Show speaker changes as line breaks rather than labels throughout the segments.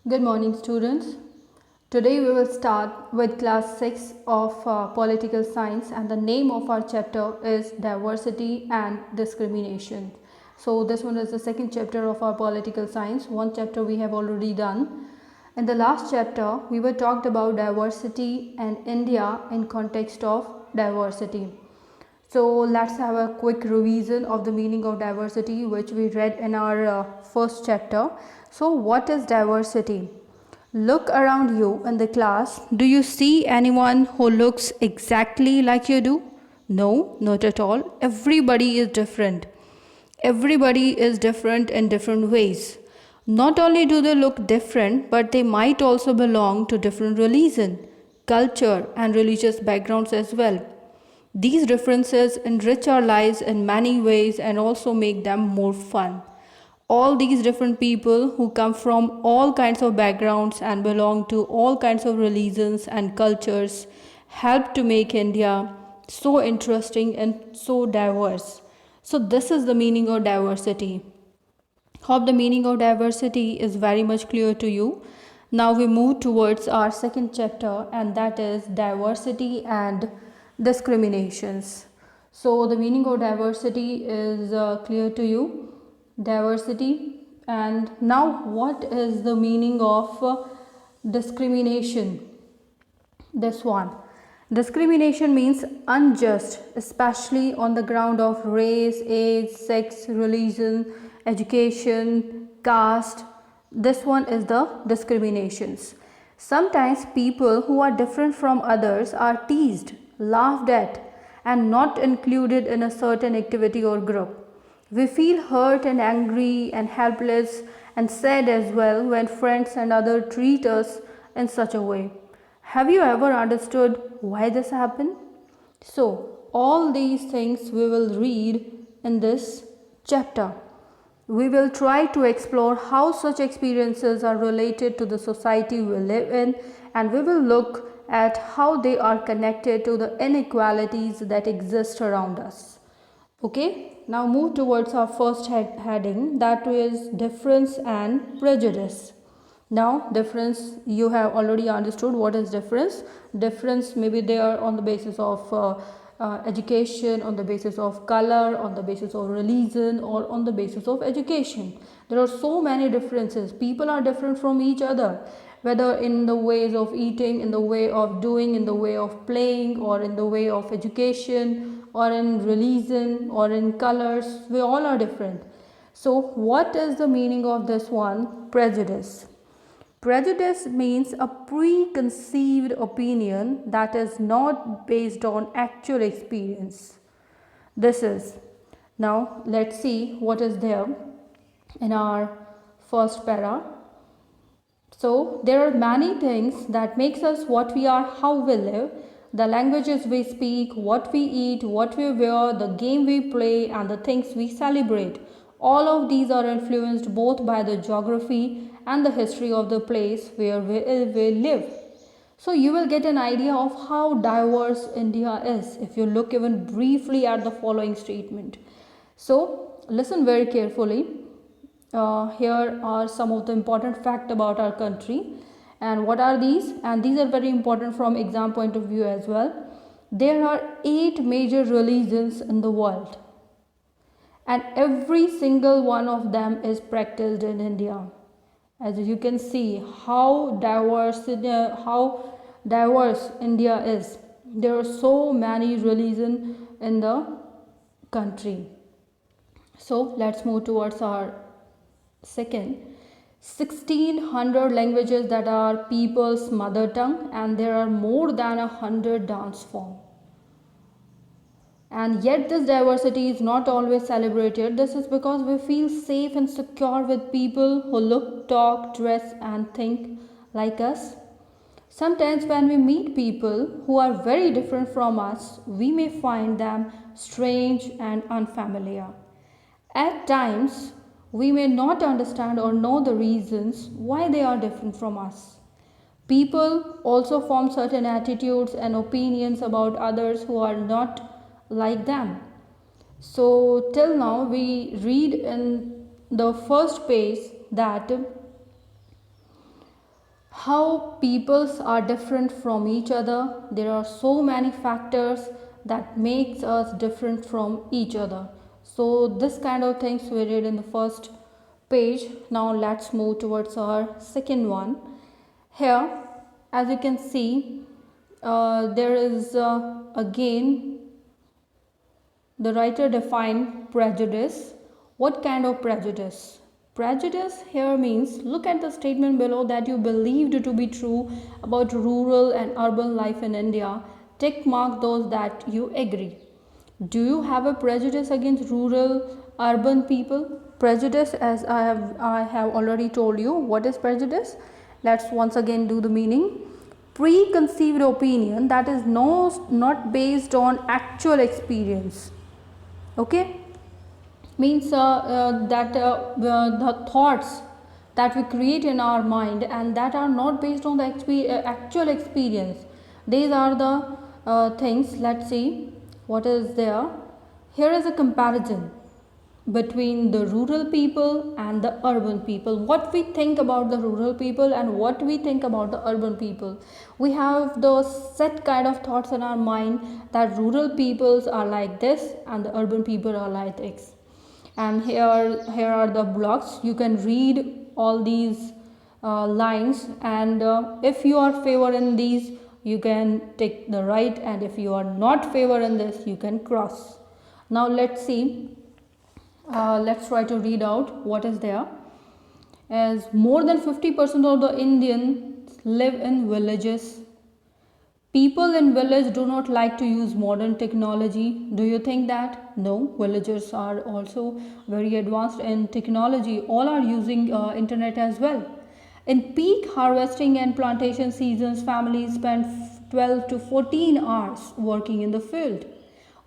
Good morning, students. Today we will start with class 6 of political science, and the name of our chapter is diversity and discrimination. So this one is the second chapter of our political science. One chapter we have already done. In the last chapter we were talked about diversity and India in context of diversity. So let's have a quick revision of the meaning of diversity, which we read in our first chapter. So what is diversity? Look around you in the class. Do you see anyone who looks exactly like you do? No, not at all. Everybody is different. Everybody is different in different ways. Not only do they look different, but they might also belong to different religion, culture, and religious backgrounds as well. These differences enrich our lives in many ways and also make them more fun. All these different people who come from all kinds of backgrounds and belong to all kinds of religions and cultures help to make India so interesting and so diverse. So, this is the meaning of diversity. Hope the meaning of diversity is very much clear to you. Now we move towards our second chapter, and that is diversity and discriminations. So the meaning of diversity is clear to you. Diversity. And now what is the meaning of discrimination? This one. Discrimination means unjust, especially on the ground of race, age, sex, religion, education, caste. This one is the discriminations. Sometimes people who are different from others are teased, laughed at, and not included in a certain activity or group. We feel hurt and angry and helpless and sad as well when friends and others treat us in such a way. Have you ever understood why this happened? So, all these things we will read in this chapter. We will try to explore how such experiences are related to the society we live in, and we will look at how they are connected to the inequalities that exist around us. Okay, now move towards our first heading, that is difference and prejudice. Now difference, you have already understood what is difference. Difference maybe they are on the basis of education, on the basis of color, on the basis of religion, or on the basis of education. There are so many differences. People are different from each other, whether in the ways of eating, in the way of doing, in the way of playing, or in the way of education, or in religion, or in colors. We all are different. So what is the meaning of this one? Prejudice. Prejudice means a preconceived opinion that is not based on actual experience. This is. Now let's see what is there in our first para. So there are many things that makes us what we are, how we live, the languages we speak, what we eat, what we wear, the game we play, and the things we celebrate. All of these are influenced both by the geography and the history of the place where we live. So you will get an idea of how diverse India is if you look even briefly at the following statement. So listen very carefully. Here are some of the important facts about our country. And what are these? And these are very important from exam point of view as well. There are 8 major religions in the world, and every single one of them is practiced in India. As you can see how diverse India is. There are so many religions in the country. So let's move towards our second. 1600 languages that are people's mother tongue, and there are more than 100 dance forms. And yet this diversity is not always celebrated. This is because we feel safe and secure with people who look, talk, dress and think like us. Sometimes when we meet people who are very different from us, we may find them strange and unfamiliar. At times, we may not understand or know the reasons why they are different from us. People also form certain attitudes and opinions about others who are not like them. So till now we read in the first page that how peoples are different from each other. There are so many factors that makes us different from each other. So this kind of things we read in the first page. Now let's move towards our second one. Here, as you can see, there is again the writer defined prejudice. What kind of prejudice? Prejudice here means look at the statement below that you believed to be true about rural and urban life in India. Tick mark those that you agree. Do you have a prejudice against rural urban people? Prejudice, as I have already told you, what is prejudice? Let's once again do the meaning. Preconceived opinion that is not based on actual experience. Okay, means that the thoughts that we create in our mind and that are not based on the actual experience, these are the things. Let's see what is there. Here is a comparison between the rural people and the urban people. What we think about the rural people and what we think about the urban people. We have those set kind of thoughts in our mind that rural peoples are like this and the urban people are like this. And here are the blocks. You can read all these lines, and if you are favor in these, you can take the right, and if you are not favor in this, you can cross. Now let's see. Let's try to read out what is there. As more than 50% of the Indians live in villages. People in village do not like to use modern technology. Do you think that? No, villagers are also very advanced in technology. All are using internet as well. In peak harvesting and plantation seasons, families spend 12 to 14 hours working in the field.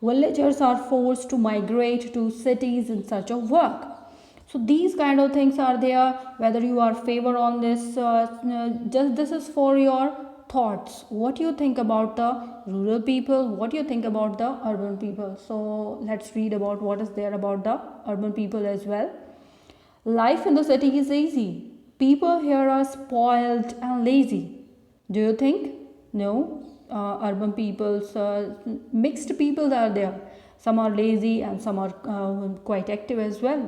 Villagers are forced to migrate to cities in search of work. So these kind of things are there. Whether you are favor on this, just this is for your thoughts. What you think about the rural people, what you think about the urban people. So let's read about what is there about the urban people as well. Life in the city is easy. People here are spoiled and lazy. Do you think? No. Urban peoples, mixed people are there. Some are lazy and some are quite active as well.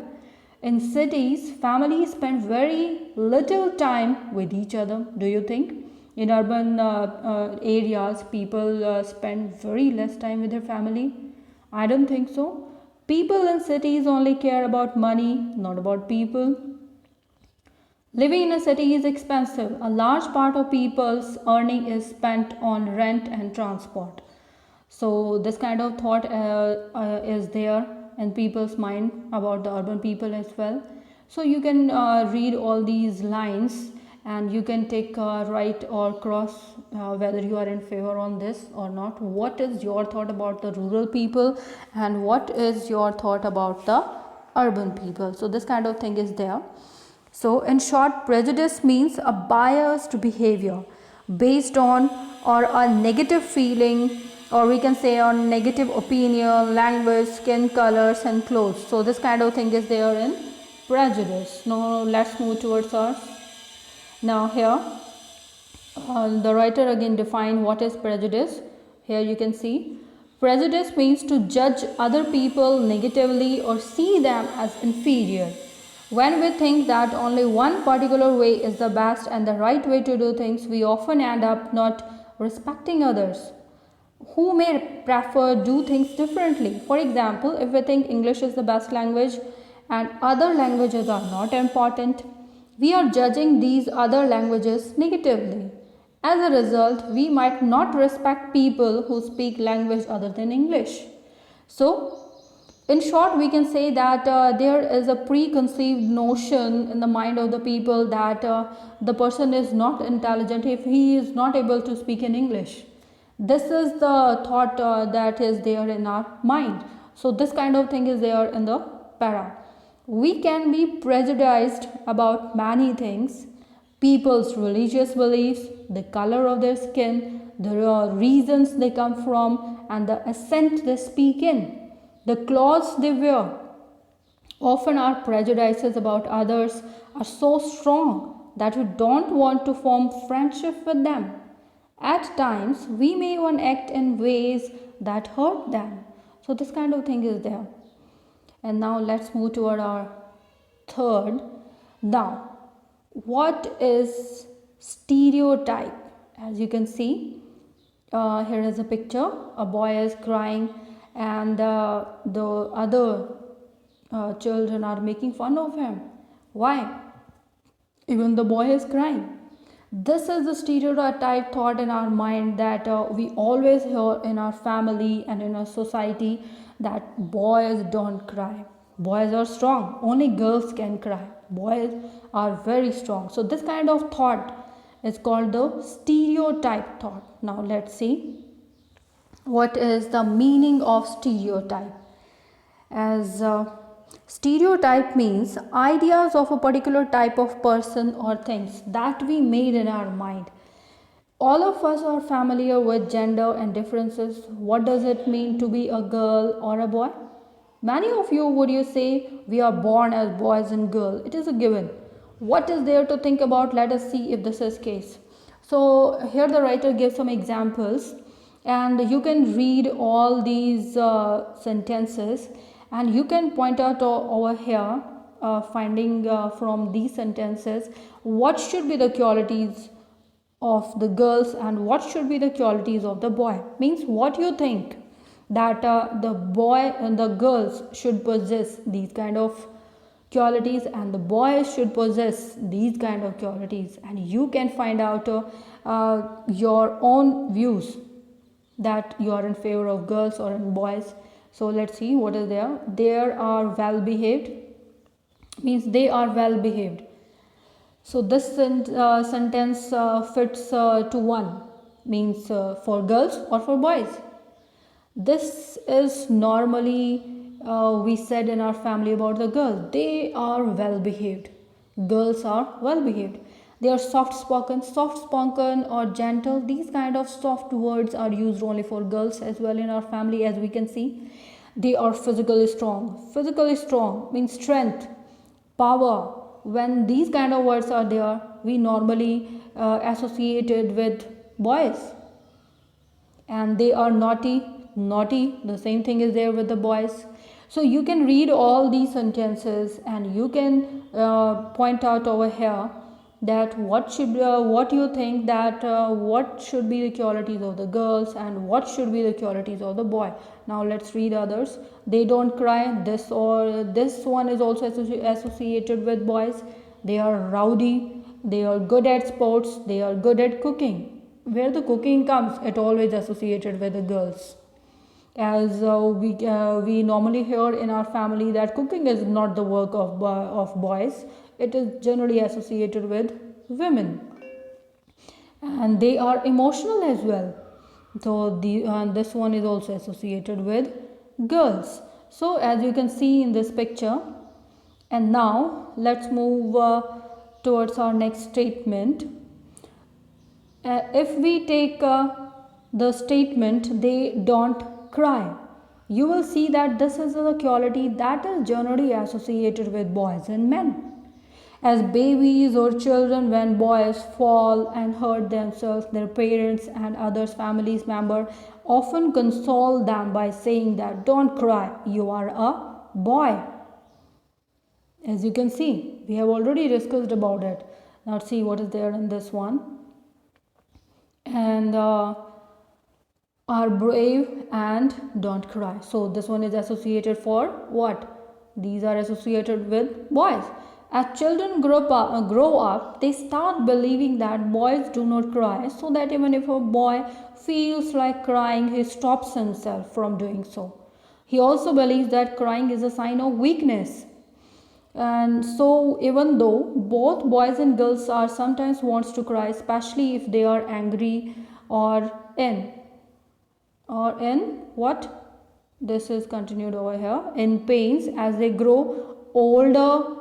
In cities, families spend very little time with each other. Do you think? In urban areas, people spend very less time with their family. I don't think so. People in cities only care about money, not about people. Living in a city is expensive. A large part of people's earning is spent on rent and transport. So this kind of thought is there in people's mind about the urban people as well. So you can read all these lines and you can take right or cross whether you are in favor on this or not. What is your thought about the rural people and what is your thought about the urban people? So this kind of thing is there. So in short, prejudice means a biased behavior based on or a negative feeling, or we can say on negative opinion, language, skin colors and clothes. So this kind of thing is there in prejudice. Now let's move towards our. Now here the writer again defined what is prejudice. Here you can see prejudice means to judge other people negatively or see them as inferior. When we think that only one particular way is the best and the right way to do things, we often end up not respecting others who may prefer do things differently. For example, if we think English is the best language and other languages are not important, we are judging these other languages negatively. As a result, we might not respect people who speak language other than English. So, in short, we can say that there is a preconceived notion in the mind of the people that the person is not intelligent if he is not able to speak in English. This is the thought that is there in our mind. So this kind of thing is there in the para. We can be prejudiced about many things: people's religious beliefs, the color of their skin, the reasons they come from, and the accent they speak in. The clothes they wear. Often our prejudices about others are so strong that we don't want to form friendship with them. At times, we may even act in ways that hurt them. So, this kind of thing is there. And now let's move toward our third. Now, what is stereotype? As you can see, here is a picture. A boy is crying, and the other children are making fun of him. Why? Even the boy is crying. This is the stereotype thought in our mind that we always hear in our family and in our society, that boys don't cry. Boys are strong. Only girls can cry. Boys are very strong. So this kind of thought is called the stereotype thought. Now let's see what is the meaning of stereotype. As stereotype means ideas of a particular type of person or things that we made in our mind. All of us are familiar with gender and differences. What does it mean to be a girl or a boy? Many of you would you say we are born as boys and girls. It is a given. What is there to think about? Let us see if this is case. So here the writer gives some examples, and you can read all these sentences, and you can point out over here, finding from these sentences what should be the qualities of the girls and what should be the qualities of the boy. Means what you think that the boy and the girls should possess these kind of qualities and the boys should possess these kind of qualities, and you can find out your own views that you are in favor of girls or in boys. So let's see what is there. They are well behaved, means they are well behaved. So this sentence fits to one, means for girls or for boys. This is normally we said in our family about the girls. They are well behaved. Girls are well behaved. They are soft spoken or gentle. These kind of soft words are used only for girls as well in our family, as we can see. They are physically strong. Physically strong means strength, power. When these kind of words are there, we normally associate it with boys. And they are naughty. The same thing is there with the boys. So you can read all these sentences and you can point out over here that what you think that what should be the qualities of the girls and what should be the qualities of the boy. Now let's read others. They don't cry. This one is also associated with boys. They are rowdy. They are good at sports. They are good at cooking. Where the cooking comes, it always associated with the girls. As we normally hear in our family that cooking is not the work of boys. It is generally associated with women. And they are emotional as well. So this one is also associated with girls. So as you can see in this picture. And now let's move towards our next statement. If we take the statement, they don't cry, you will see that this is a quality that is generally associated with boys and men. As babies or children, when boys fall and hurt themselves, their parents and others families member often console them by saying that don't cry, you are a boy. As you can see, we have already discussed about it. Now see what is there in this one. And are brave and don't cry. So this one is associated for what? These are associated with boys. As children grow up, they start believing that boys do not cry, so that even if a boy feels like crying, he stops himself from doing so. He also believes that crying is a sign of weakness. And so even though both boys and girls are sometimes wants to cry, especially if they are angry or in what? This is continued over here. In pains, as they grow older,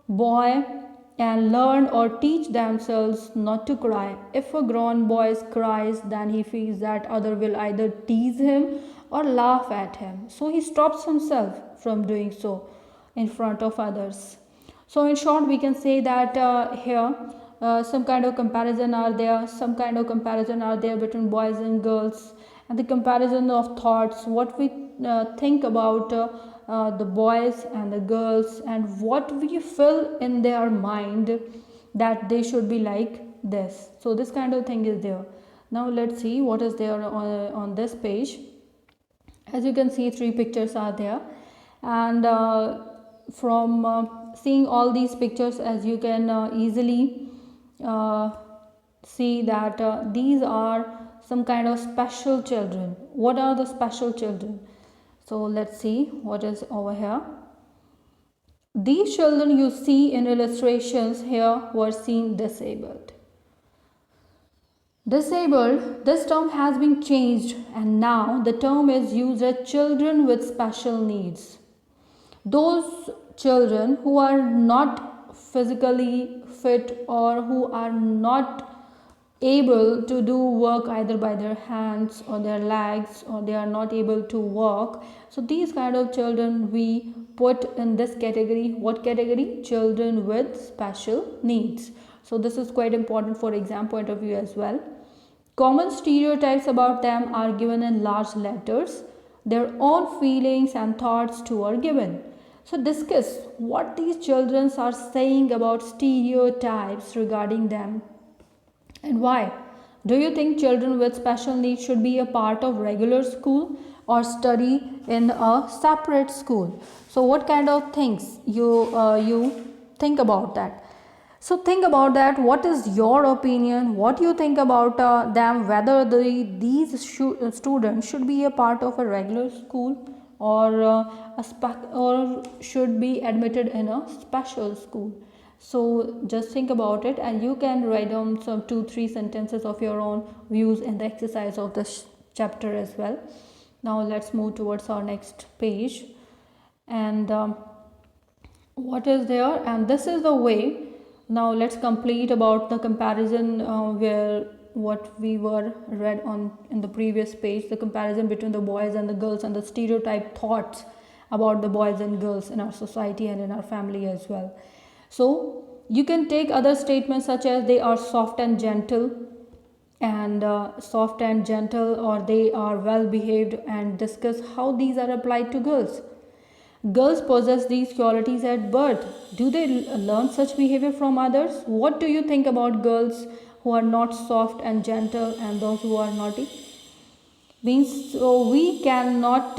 boy and learn or teach themselves not to cry. If a grown boy cries, then he feels that other will either tease him or laugh at him. So he stops himself from doing so in front of others. So in short, we can say that here some kind of comparison are there, between boys and girls, and the comparison of thoughts, what we think about the boys and the girls, and what we feel in their mind that they should be like this. So this kind of thing is there. Now let's see what is there on this page. As you can see, 3 pictures are there, and from seeing all these pictures, as you can easily uh, see that these are some kind of special children. What are the special children? So let's see what is over here. These children you see in illustrations here were seen disabled. Disabled, this term has been changed, and now the term is used as children with special needs. Those children who are not physically fit or who are not able to do work either by their hands or their legs, or they are not able to walk. So these kind of children we put in this category. What category? Children with special needs. So this is quite important for exam point of view as well. Common stereotypes about them are given in large letters. Their own feelings and thoughts too are given. So discuss what these children are saying about stereotypes regarding them and why. Do you think children with special needs should be a part of regular school or study in a separate school? So what kind of things you think about that? So think about that. What is your opinion? What you think about them? Whether these students should be a part of a regular school or or should be admitted in a special school? So just think about it, and you can write down some 2-3 sentences of your own views in the exercise of this chapter as well. Now let's move towards our next page, and what is there, and this is the way. Now let's complete about the comparison where what we were read on in the previous page, the comparison between the boys and the girls and the stereotype thoughts about the boys and girls in our society and in our family as well. So you can take other statements such as they are soft and gentle, or they are well behaved, and discuss how these are applied to girls. Girls possess these qualities at birth. Do they learn such behavior from others? What do you think about girls who are not soft and gentle and those who are naughty? Means so we cannot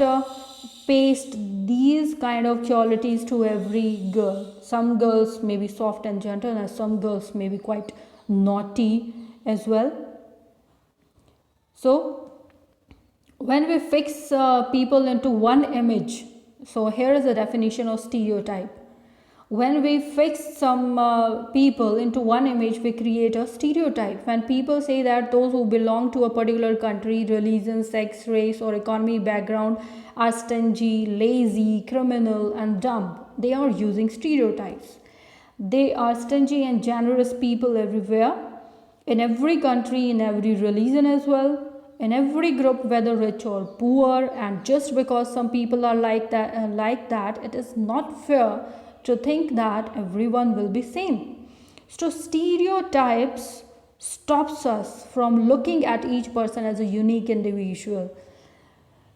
paste these kind of qualities to every girl. Some girls may be soft and gentle, and some girls may be quite naughty as well. So when we fix people into one image, so here is a definition of stereotype. When we fix some people into one image, we create a stereotype. When people say that those who belong to a particular country, religion, sex, race or economy background are stingy, lazy, criminal and dumb, they are using stereotypes. They are stingy and generous people everywhere, in every country, in every religion as well, in every group, whether rich or poor. And just because some people are like that, it is not fair to think that everyone will be same. So stereotypes stops us from looking at each person as a unique individual.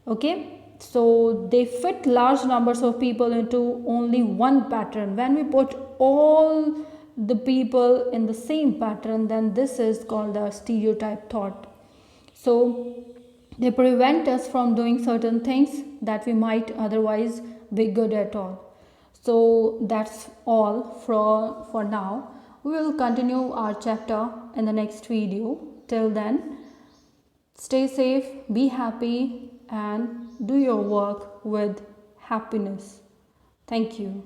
Okay, so they fit large numbers of people into only one pattern. When we put all the people in the same pattern, then this is called a stereotype thought. So they prevent us from doing certain things that we might otherwise be good at all. So that's all for now. We will continue our chapter in the next video. Till then, stay safe, be happy and do your work with happiness. Thank you.